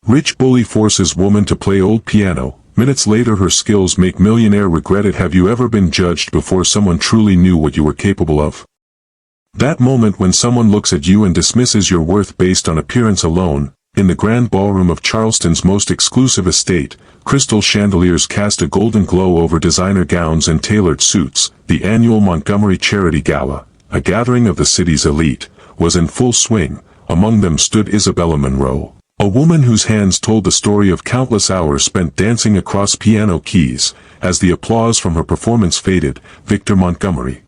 Rich bully forces woman to play old piano. Minutes later her skills make millionaire regret it. Have you ever been judged before someone truly knew what you were capable of? That moment when someone looks at you and dismisses your worth based on appearance alone. In the grand ballroom of Charleston's most exclusive estate, crystal chandeliers cast a golden glow over designer gowns and tailored suits. The annual Montgomery Charity Gala, a gathering of the city's elite, was in full swing. Among them stood Isabella Monroe, a woman whose hands told the story of countless hours spent dancing across piano keys. As the applause from her performance faded, Victor Montgomery,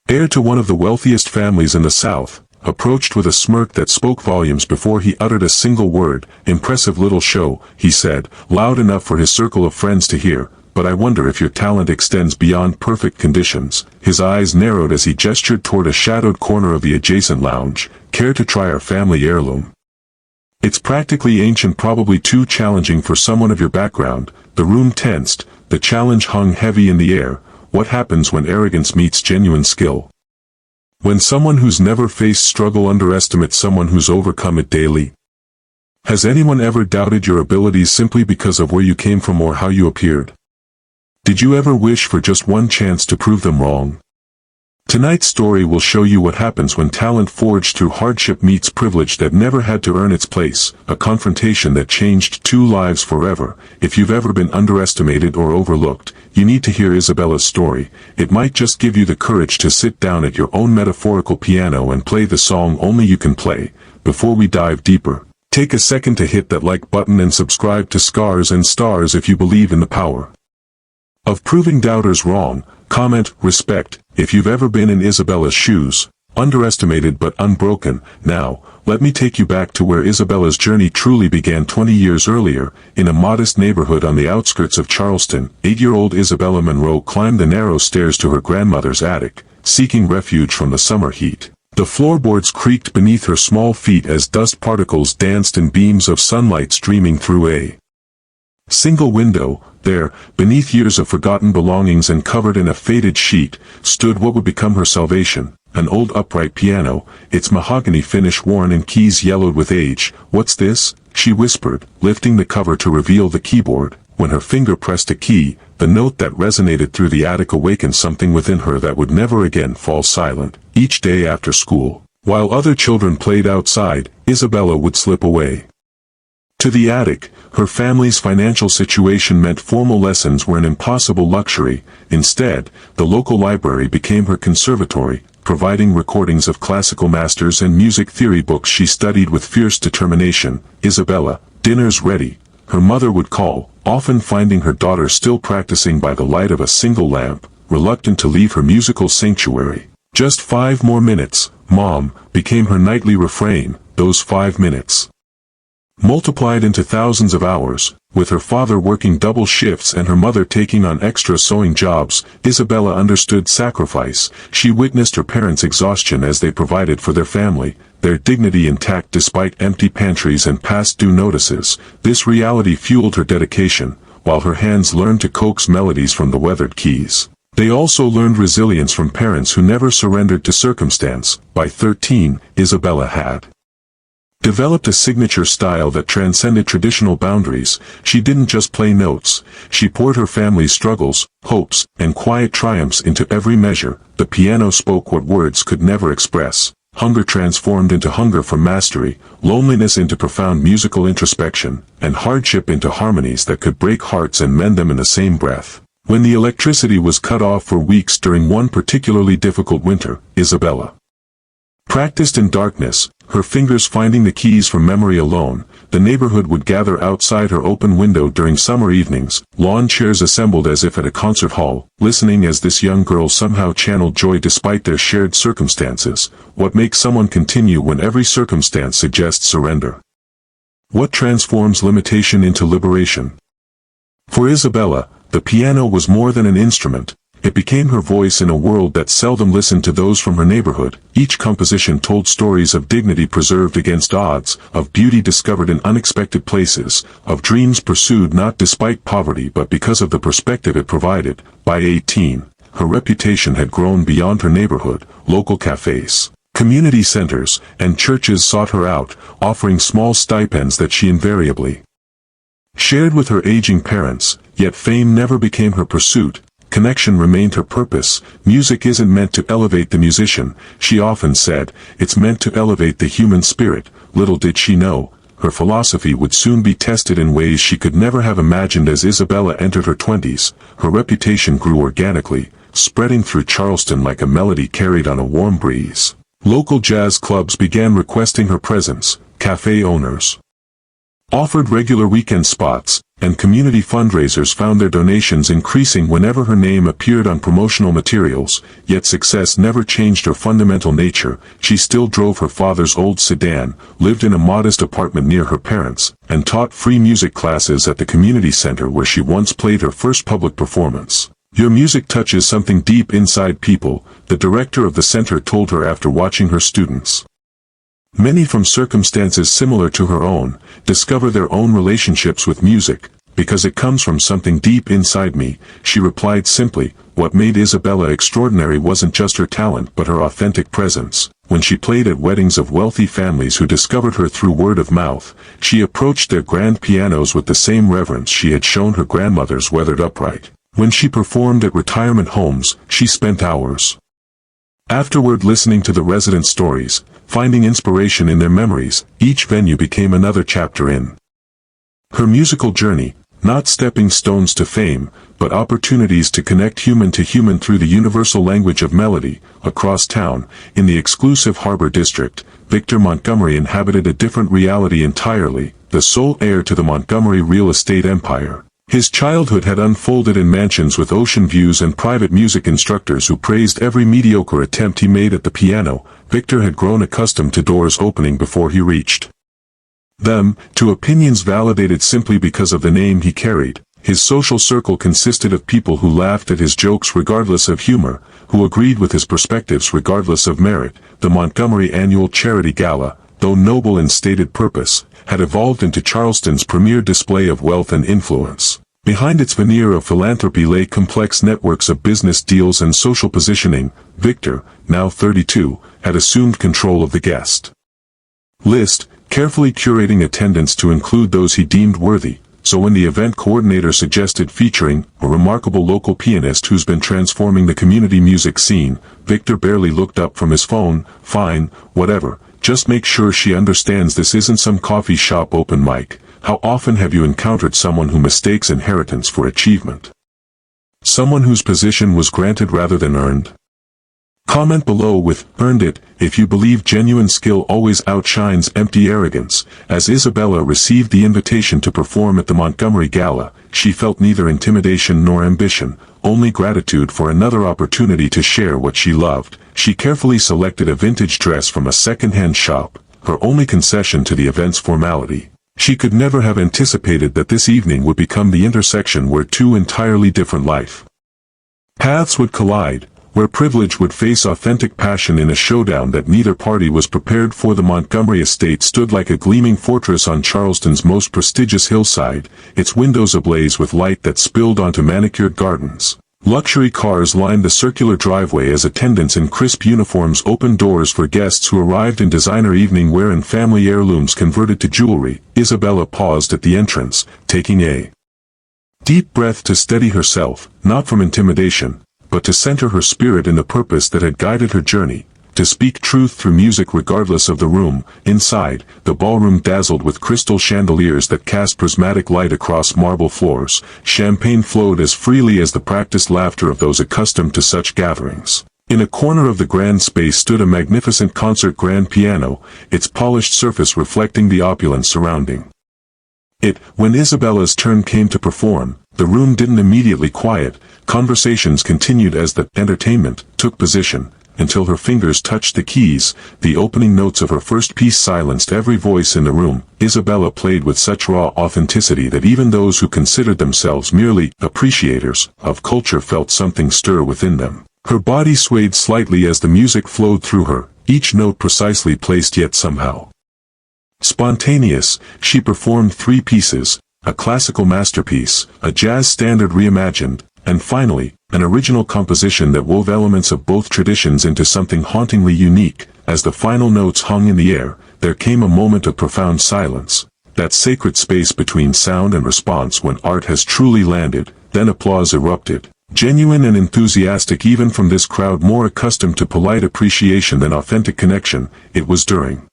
heir to one of the wealthiest families in the South, approached with a smirk that spoke volumes before he uttered a single word. Impressive little show, he said, loud enough for his circle of friends to hear, but I wonder if your talent extends beyond perfect conditions. His eyes narrowed as he gestured toward a shadowed corner of the adjacent lounge. Care to try our family heirloom? It's practically ancient, probably too challenging for someone of your background. The room tensed, the challenge hung heavy in the air. What happens when arrogance meets genuine skill? When someone who's never faced struggle underestimates someone who's overcome it daily? Has anyone ever doubted your abilities simply because of where you came from or how you appeared? Did you ever wish for just one chance to prove them wrong? Tonight's story will show you what happens when talent forged through hardship meets privilege that never had to earn its place, a confrontation that changed two lives forever. If you've ever been underestimated or overlooked, you need to hear Isabella's story. It might just give you the courage to sit down at your own metaphorical piano and play the song only you can play. Before we dive deeper, take a second to hit that like button and subscribe to Scars and Stars if you believe in the power of proving doubters wrong. Comment, respect, if you've ever been in Isabella's shoes, underestimated but unbroken. Now, let me take you back to where Isabella's journey truly began 20 years earlier, in a modest neighborhood on the outskirts of Charleston. 8-year-old Isabella Monroe climbed the narrow stairs to her grandmother's attic, seeking refuge from the summer heat. The floorboards creaked beneath her small feet as dust particles danced in beams of sunlight streaming through a single window. There, beneath years of forgotten belongings and covered in a faded sheet, stood what would become her salvation, an old upright piano, its mahogany finish worn and keys yellowed with age. "What's this?" she whispered, lifting the cover to reveal the keyboard. When her finger pressed a key, the note that resonated through the attic awakened something within her that would never again fall silent. Each day after school, while other children played outside, Isabella would slip away to the attic. Her family's financial situation meant formal lessons were an impossible luxury. Instead, the local library became her conservatory, providing recordings of classical masters and music theory books she studied with fierce determination. "Isabella, dinner's ready," her mother would call, often finding her daughter still practicing by the light of a single lamp, reluctant to leave her musical sanctuary. "Just 5 more minutes, Mom," became her nightly refrain. Those 5 minutes multiplied into thousands of hours, with her father working double shifts and her mother taking on extra sewing jobs. Isabella understood sacrifice. She witnessed her parents' exhaustion as they provided for their family, their dignity intact despite empty pantries and past due notices. This reality fueled her dedication, while her hands learned to coax melodies from the weathered keys. They also learned resilience from parents who never surrendered to circumstance. By 13, Isabella had developed a signature style that transcended traditional boundaries. She didn't just play notes. She poured her family's struggles, hopes, and quiet triumphs into every measure. The piano spoke what words could never express. Hunger transformed into hunger for mastery, loneliness into profound musical introspection, and hardship into harmonies that could break hearts and mend them in the same breath. When the electricity was cut off for weeks during one particularly difficult winter, Isabella practiced in darkness, her fingers finding the keys from memory alone. The neighborhood would gather outside her open window during summer evenings, lawn chairs assembled as if at a concert hall, listening as this young girl somehow channeled joy despite their shared circumstances. What makes someone continue when every circumstance suggests surrender? What transforms limitation into liberation? For Isabella, the piano was more than an instrument. It became her voice in a world that seldom listened to those from her neighborhood. Each composition told stories of dignity preserved against odds, of beauty discovered in unexpected places, of dreams pursued not despite poverty but because of the perspective it provided. By 18, her reputation had grown beyond her neighborhood. Local cafes, Community centers and churches sought her out, offering small stipends that she invariably shared with her aging parents, yet fame never became her pursuit. Connection remained her purpose. Music isn't meant to elevate the musician, she often said, it's meant to elevate the human spirit. Little did she know, her philosophy would soon be tested in ways she could never have imagined. As Isabella entered her 20s, her reputation grew organically, spreading through Charleston like a melody carried on a warm breeze. Local jazz clubs began requesting her presence, cafe owners offered regular weekend spots, and community fundraisers found their donations increasing whenever her name appeared on promotional materials. Yet success never changed her fundamental nature. She still drove her father's old sedan, lived in a modest apartment near her parents, and taught free music classes at the community center where she once played her first public performance. "Your music touches something deep inside people," the director of the center told her after watching her students, many from circumstances similar to her own, discover their own relationships with music. "Because it comes from something deep inside me," she replied simply. What made Isabella extraordinary wasn't just her talent but her authentic presence. When she played at weddings of wealthy families who discovered her through word of mouth, she approached their grand pianos with the same reverence she had shown her grandmother's weathered upright. When she performed at retirement homes, she spent hours afterward listening to the residents' stories, finding inspiration in their memories. Each venue became another chapter in her musical journey, not stepping stones to fame, but opportunities to connect human to human through the universal language of melody. Across town, in the exclusive Harbor District, Victor Montgomery inhabited a different reality entirely, the sole heir to the Montgomery real estate empire. His childhood had unfolded in mansions with ocean views and private music instructors who praised every mediocre attempt he made at the piano. Victor had grown accustomed to doors opening before he reached them, to opinions validated simply because of the name he carried. His social circle consisted of people who laughed at his jokes regardless of humor, who agreed with his perspectives regardless of merit. The Montgomery Annual Charity Gala, though noble in stated purpose, had evolved into Charleston's premier display of wealth and influence. Behind its veneer of philanthropy lay complex networks of business deals and social positioning. Victor, now 32, had assumed control of the guest list, carefully curating attendance to include those he deemed worthy. So when the event coordinator suggested featuring a remarkable local pianist who's been transforming the community music scene, Victor barely looked up from his phone. "Fine, whatever. Just make sure she understands this isn't some coffee shop open mic." How often have you encountered someone who mistakes inheritance for achievement? Someone whose position was granted rather than earned? Comment below with "earned it" if you believe genuine skill always outshines empty arrogance. As Isabella received the invitation to perform at the Montgomery Gala, she felt neither intimidation nor ambition, only gratitude for another opportunity to share what she loved. She carefully selected a vintage dress from a second-hand shop, her only concession to the event's formality. She could never have anticipated that this evening would become the intersection where two entirely different life paths would collide, where privilege would face authentic passion in a showdown that neither party was prepared for. The Montgomery estate stood like a gleaming fortress on Charleston's most prestigious hillside, its windows ablaze with light that spilled onto manicured gardens. Luxury cars lined the circular driveway as attendants in crisp uniforms opened doors for guests who arrived in designer evening wear and family heirlooms converted to jewelry. Isabella paused at the entrance, taking a deep breath to steady herself, not from intimidation, but to center her spirit in the purpose that had guided her journey, to speak truth through music regardless of the room. Inside, the ballroom dazzled with crystal chandeliers that cast prismatic light across marble floors. Champagne flowed as freely as the practiced laughter of those accustomed to such gatherings. In a corner of the grand space stood a magnificent concert grand piano, its polished surface reflecting the opulence surrounding it. When Isabella's turn came to perform, the room didn't immediately quiet. Conversations continued as the entertainment took position, until her fingers touched the keys. The opening notes of her first piece silenced every voice in the room. Isabella played with such raw authenticity that even those who considered themselves merely appreciators of culture felt something stir within them. Her body swayed slightly as the music flowed through her, each note precisely placed yet somehow spontaneous. She performed 3 pieces, a classical masterpiece, a jazz standard reimagined, and finally, an original composition that wove elements of both traditions into something hauntingly unique. as the final notes hung in the air, there came a moment of profound silence. That sacred space between sound and response when art has truly landed. Then applause erupted. Genuine and enthusiastic even from this crowd more accustomed to polite appreciation than authentic connection. It was during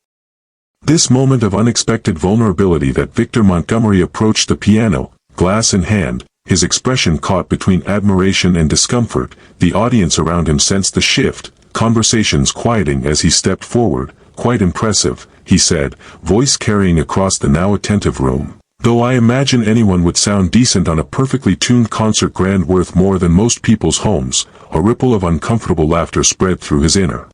this moment of unexpected vulnerability that Victor Montgomery approached the piano, glass in hand, his expression caught between admiration and discomfort. The audience around him sensed the shift, conversations quieting as he stepped forward. "Quite impressive," he said, voice carrying across the now attentive room. "Though I imagine anyone would sound decent on a perfectly tuned concert grand worth more than most people's homes." A ripple of uncomfortable laughter spread through his inner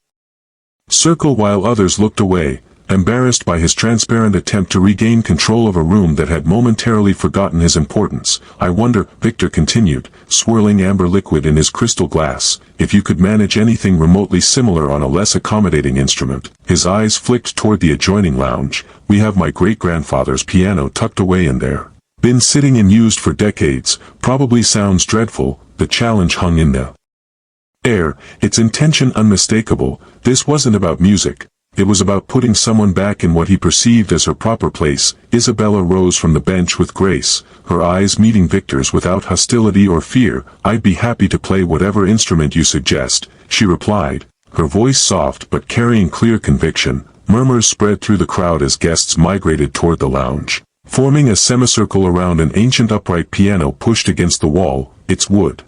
circle while others looked away, embarrassed by his transparent attempt to regain control of a room that had momentarily forgotten his importance. "I wonder," Victor continued, swirling amber liquid in his crystal glass, "if you could manage anything remotely similar on a less accommodating instrument." His eyes flicked toward the adjoining lounge. "We have my great-grandfather's piano tucked away in there. Been sitting and used for decades. Probably sounds dreadful." The challenge hung in the air, its intention unmistakable. This wasn't about music. It was about putting someone back in what he perceived as her proper place. Isabella rose from the bench with grace, her eyes meeting Victor's without hostility or fear. "I'd be happy to play whatever instrument you suggest," she replied, her voice soft but carrying clear conviction. Murmurs spread through the crowd as guests migrated toward the lounge, forming a semicircle around an ancient upright piano pushed against the wall. Its wood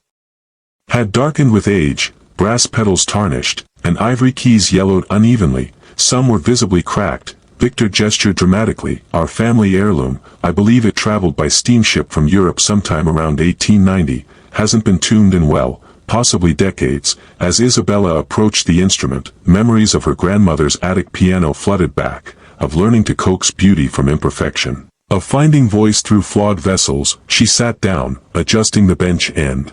had darkened with age, brass pedals tarnished, and ivory keys yellowed unevenly. Some were visibly cracked. Victor gestured dramatically. "Our family heirloom. I believe it traveled by steamship from Europe sometime around 1890. Hasn't been tuned in well, possibly decades." As Isabella approached the instrument, memories of her grandmother's attic piano flooded back, of learning to coax beauty from imperfection, of finding voice through flawed vessels. She sat down, adjusting the bench end,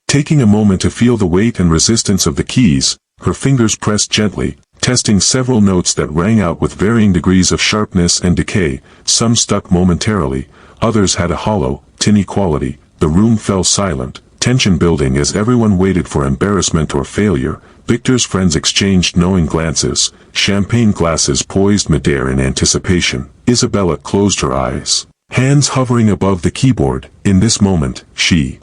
taking a moment to feel the weight and resistance of the keys. Her fingers pressed gently, testing several notes that rang out with varying degrees of sharpness and decay. Some stuck momentarily, others had a hollow, tinny quality. The room fell silent, tension building as everyone waited for embarrassment or failure. Victor's friends exchanged knowing glances, champagne glasses poised midair in anticipation. Isabella closed her eyes, hands hovering above the keyboard. In this moment, she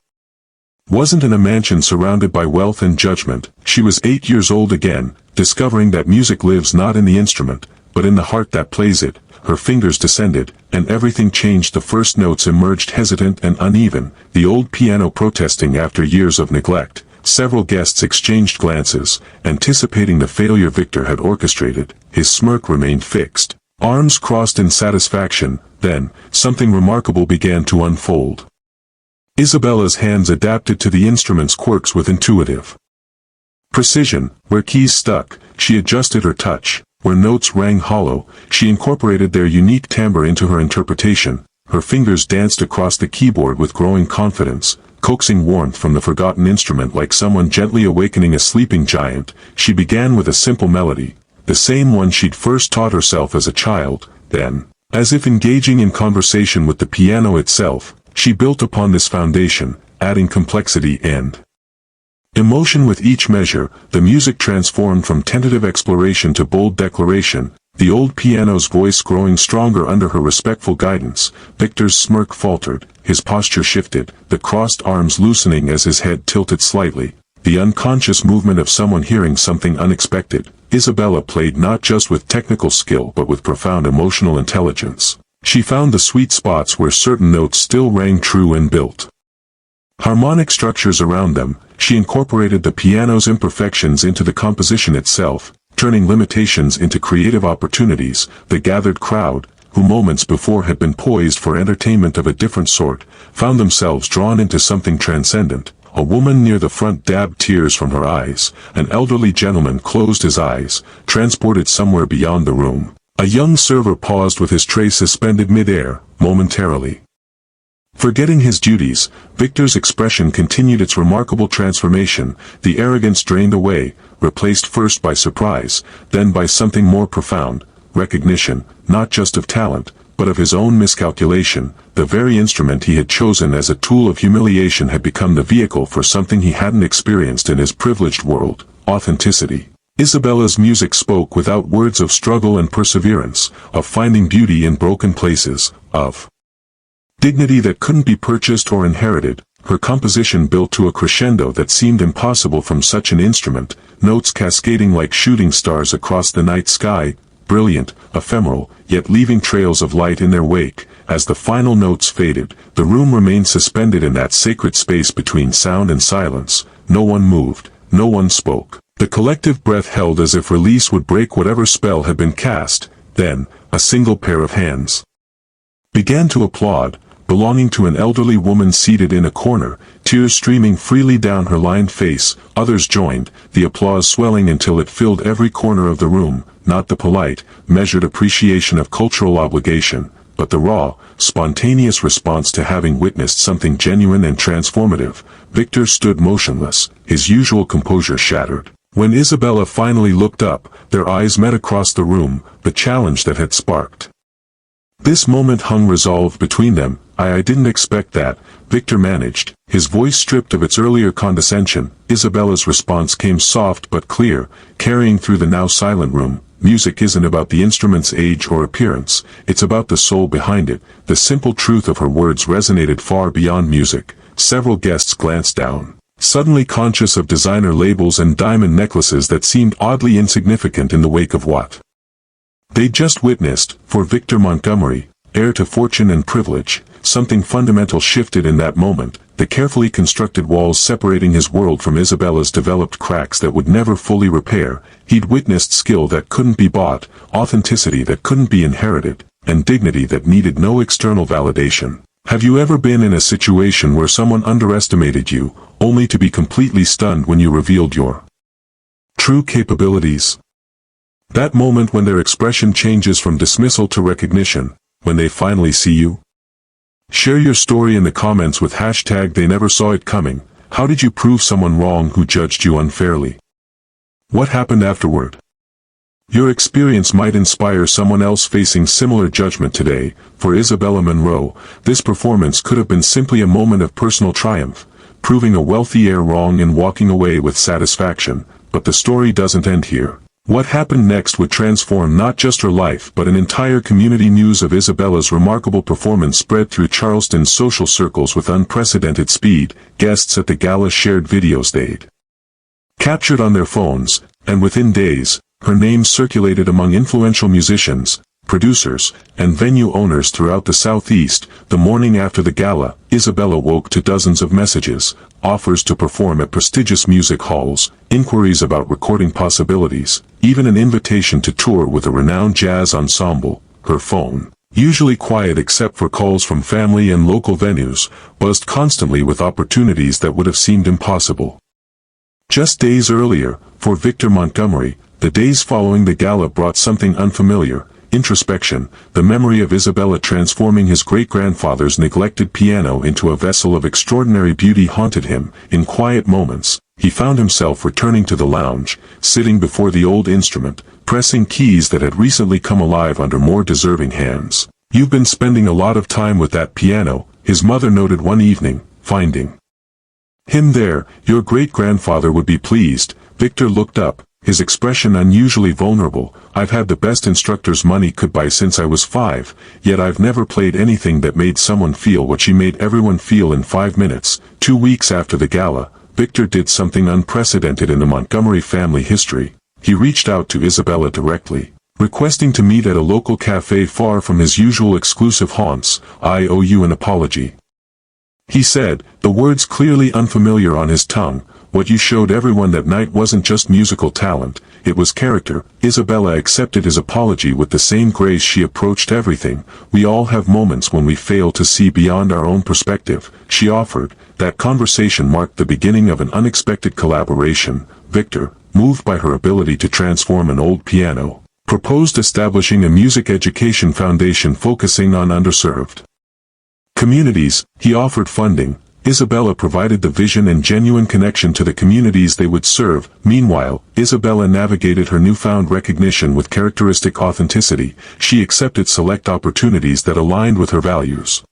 wasn't in a mansion surrounded by wealth and judgment. She was 8 years old again, discovering that music lives not in the instrument, but in the heart that plays it. Her fingers descended, and everything changed. The first notes emerged hesitant and uneven, the old piano protesting after years of neglect. Several guests exchanged glances, anticipating the failure Victor had orchestrated. His smirk remained fixed, arms crossed in satisfaction. Then, something remarkable began to unfold. Isabella's hands adapted to the instrument's quirks with intuitive precision. Where keys stuck, she adjusted her touch. Where notes rang hollow, she incorporated their unique timbre into her interpretation. Her fingers danced across the keyboard with growing confidence, coaxing warmth from the forgotten instrument like someone gently awakening a sleeping giant. She began with a simple melody, the same one she'd first taught herself as a child. Then, as if engaging in conversation with the piano itself, she built upon this foundation, adding complexity and emotion with each measure. The music transformed from tentative exploration to bold declaration, the old piano's voice growing stronger under her respectful guidance. Victor's smirk faltered, his posture shifted, the crossed arms loosening as his head tilted slightly, the unconscious movement of someone hearing something unexpected. Isabella played not just with technical skill but with profound emotional intelligence. She found the sweet spots where certain notes still rang true and built harmonic structures around them. She incorporated the piano's imperfections into the composition itself, turning limitations into creative opportunities. The gathered crowd, who moments before had been poised for entertainment of a different sort, found themselves drawn into something transcendent. A woman near the front dabbed tears from her eyes. An elderly gentleman closed his eyes, transported somewhere beyond the room. A young server paused with his tray suspended mid-air, momentarily forgetting his duties. Victor's expression continued its remarkable transformation. The arrogance drained away, replaced first by surprise, then by something more profound, recognition, not just of talent, but of his own miscalculation. The very instrument he had chosen as a tool of humiliation had become the vehicle for something he hadn't experienced in his privileged world: authenticity. Isabella's music spoke without words of struggle and perseverance, of finding beauty in broken places, of dignity that couldn't be purchased or inherited. Her composition built to a crescendo that seemed impossible from such an instrument, notes cascading like shooting stars across the night sky, brilliant, ephemeral, yet leaving trails of light in their wake. As the final notes faded, the room remained suspended in that sacred space between sound and silence. No one moved, no one spoke. The collective breath held as if release would break whatever spell had been cast. Then, a single pair of hands began to applaud, belonging to an elderly woman seated in a corner, tears streaming freely down her lined face. Others joined, the applause swelling until it filled every corner of the room, not the polite, measured appreciation of cultural obligation, but the raw, spontaneous response to having witnessed something genuine and transformative. Victor stood motionless, his usual composure shattered. When Isabella finally looked up, their eyes met across the room, the challenge that had sparked this moment hung resolve between them. I didn't expect that, Victor managed, his voice stripped of its earlier condescension. Isabella's response came soft but clear, carrying through the now silent room. Music isn't about the instrument's age or appearance, it's about the soul behind it. The simple truth of her words resonated far beyond music. Several guests glanced down, suddenly conscious of designer labels and diamond necklaces that seemed oddly insignificant in the wake of what they just witnessed. For Victor Montgomery, heir to fortune and privilege, something fundamental shifted in that moment. The carefully constructed walls separating his world from Isabella's developed cracks that would never fully repair. He'd witnessed skill that couldn't be bought, authenticity that couldn't be inherited, and dignity that needed no external validation. Have you ever been in a situation where someone underestimated you, only to be completely stunned when you revealed your true capabilities? That moment when their expression changes from dismissal to recognition, when they finally see you? Share your story in the comments with #TheyNeverSawItComing. How did you prove someone wrong who judged you unfairly? What happened afterward? Your experience might inspire someone else facing similar judgment today. For Isabella Monroe, this performance could have been simply a moment of personal triumph, proving a wealthy heir wrong and walking away with satisfaction. But the story doesn't end here. What happened next would transform not just her life but an entire community. News of Isabella's remarkable performance spread through Charleston's social circles with unprecedented speed. Guests at the gala shared videos they'd captured on their phones, and within days, her name circulated among influential musicians, producers, and venue owners throughout the Southeast. The morning after the gala, Isabella woke to dozens of messages, offers to perform at prestigious music halls, inquiries about recording possibilities, even an invitation to tour with a renowned jazz ensemble. Her phone, usually quiet except for calls from family and local venues, buzzed constantly with opportunities that would have seemed impossible just days earlier. For Victor Montgomery, the days following the gala brought something unfamiliar: introspection. The memory of Isabella transforming his great-grandfather's neglected piano into a vessel of extraordinary beauty haunted him. In quiet moments, he found himself returning to the lounge, sitting before the old instrument, pressing keys that had recently come alive under more deserving hands. "You've been spending a lot of time with that piano," his mother noted one evening, finding him there. "Your great-grandfather would be pleased." Victor looked up, his expression unusually vulnerable. "I've had the best instructors money could buy since I was 5, yet I've never played anything that made someone feel what she made everyone feel in 5 minutes. 2 weeks after the gala, Victor did something unprecedented in the Montgomery family history. He reached out to Isabella directly, requesting to meet at a local cafe far from his usual exclusive haunts. "I owe you an apology," he said, the words clearly unfamiliar on his tongue. "What you showed everyone that night wasn't just musical talent, it was character." Isabella accepted his apology with the same grace she approached everything. "We all have moments when we fail to see beyond our own perspective," she offered. That conversation marked the beginning of an unexpected collaboration. Victor, moved by her ability to transform an old piano, proposed establishing a music education foundation focusing on underserved communities. He offered funding. Isabella provided the vision and genuine connection to the communities they would serve. Meanwhile, Isabella navigated her newfound recognition with characteristic authenticity. She accepted select opportunities that aligned with her values,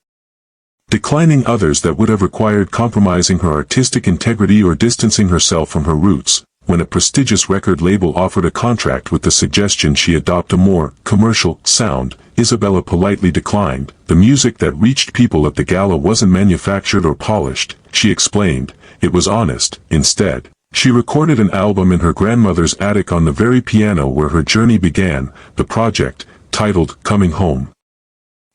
declining others that would have required compromising her artistic integrity or distancing herself from her roots. when a prestigious record label offered a contract with the suggestion she adopt a more commercial sound, Isabella politely declined. The music that reached people at the gala wasn't manufactured or polished, she explained, it was honest. Instead, she recorded an album in her grandmother's attic on the very piano where her journey began. The project, titled Coming Home,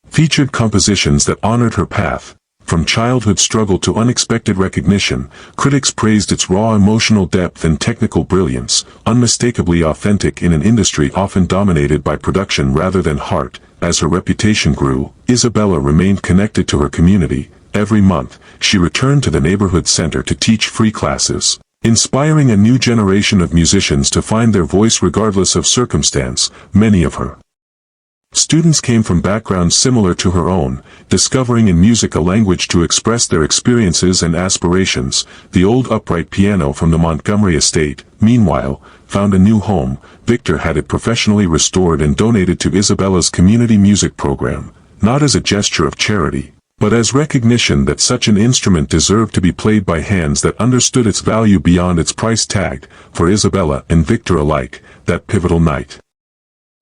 featured compositions that honored her path. From childhood struggle to unexpected recognition, critics praised its raw emotional depth and technical brilliance, unmistakably authentic in an industry often dominated by production rather than heart. As her reputation grew, Isabella remained connected to her community. Every month, she returned to the neighborhood center to teach free classes, inspiring a new generation of musicians to find their voice regardless of circumstance. Many of her students came from backgrounds similar to her own, discovering in music a language to express their experiences and aspirations. The old upright piano from the Montgomery estate, meanwhile, found a new home. Victor had it professionally restored and donated to Isabella's community music program, not as a gesture of charity, but as recognition that such an instrument deserved to be played by hands that understood its value beyond its price tag. For Isabella and Victor alike, that pivotal night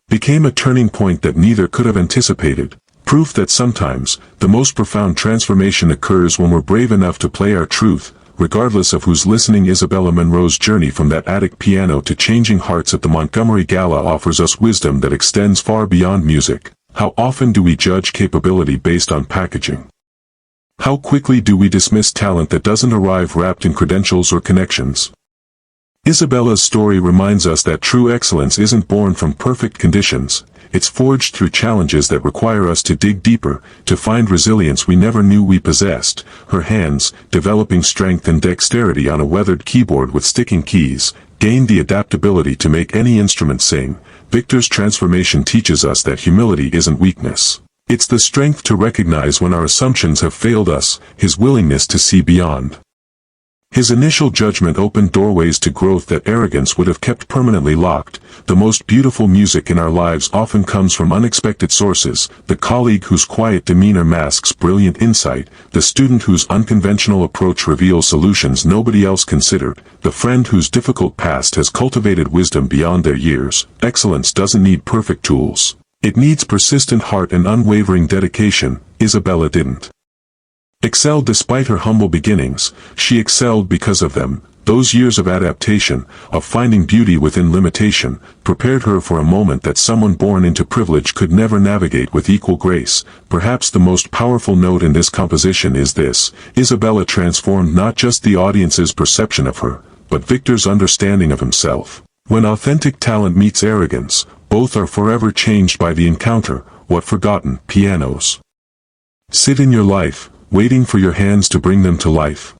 became a turning point that neither could have anticipated, proof that sometimes, the most profound transformation occurs when we're brave enough to play our truth, regardless of who's listening. Isabella Monroe's journey from that attic piano to changing hearts at the Montgomery Gala offers us wisdom that extends far beyond music. How often do we judge capability based on packaging? How quickly do we dismiss talent that doesn't arrive wrapped in credentials or connections? Isabella's story reminds us that true excellence isn't born from perfect conditions, it's forged through challenges that require us to dig deeper, to find resilience we never knew we possessed. Her hands, developing strength and dexterity on a weathered keyboard with sticking keys, gained the adaptability to make any instrument sing. Victor's transformation teaches us that humility isn't weakness. It's the strength to recognize when our assumptions have failed us, his willingness to see beyond. His initial judgment opened doorways to growth that arrogance would have kept permanently locked. The most beautiful music in our lives often comes from unexpected sources: the colleague whose quiet demeanor masks brilliant insight, the student whose unconventional approach reveals solutions nobody else considered, the friend whose difficult past has cultivated wisdom beyond their years. Excellence doesn't need perfect tools. It needs persistent heart and unwavering dedication. Isabella didn't excel despite her humble beginnings, she excelled because of them. Those years of adaptation, of finding beauty within limitation, prepared her for a moment that someone born into privilege could never navigate with equal grace. Perhaps the most powerful note in this composition is this: Isabella transformed not just the audience's perception of her, but Victor's understanding of himself. When authentic talent meets arrogance, both are forever changed by the encounter. What forgotten pianos sit in your life, waiting for your hands to bring them to life?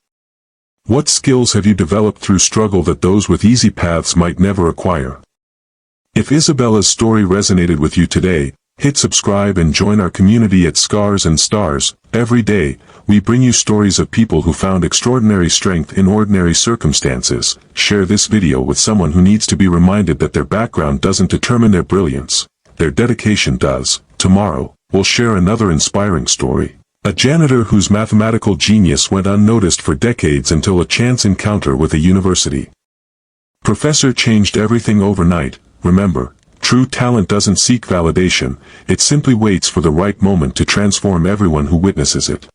What skills have you developed through struggle that those with easy paths might never acquire? If Isabella's story resonated with you today, hit subscribe and join our community at Scars and Stars. Every day, we bring you stories of people who found extraordinary strength in ordinary circumstances. Share this video with someone who needs to be reminded that their background doesn't determine their brilliance, their dedication does. Tomorrow, we'll share another inspiring story. A janitor whose mathematical genius went unnoticed for decades until a chance encounter with a university professor changed everything overnight. Remember, true talent doesn't seek validation, it simply waits for the right moment to transform everyone who witnesses it.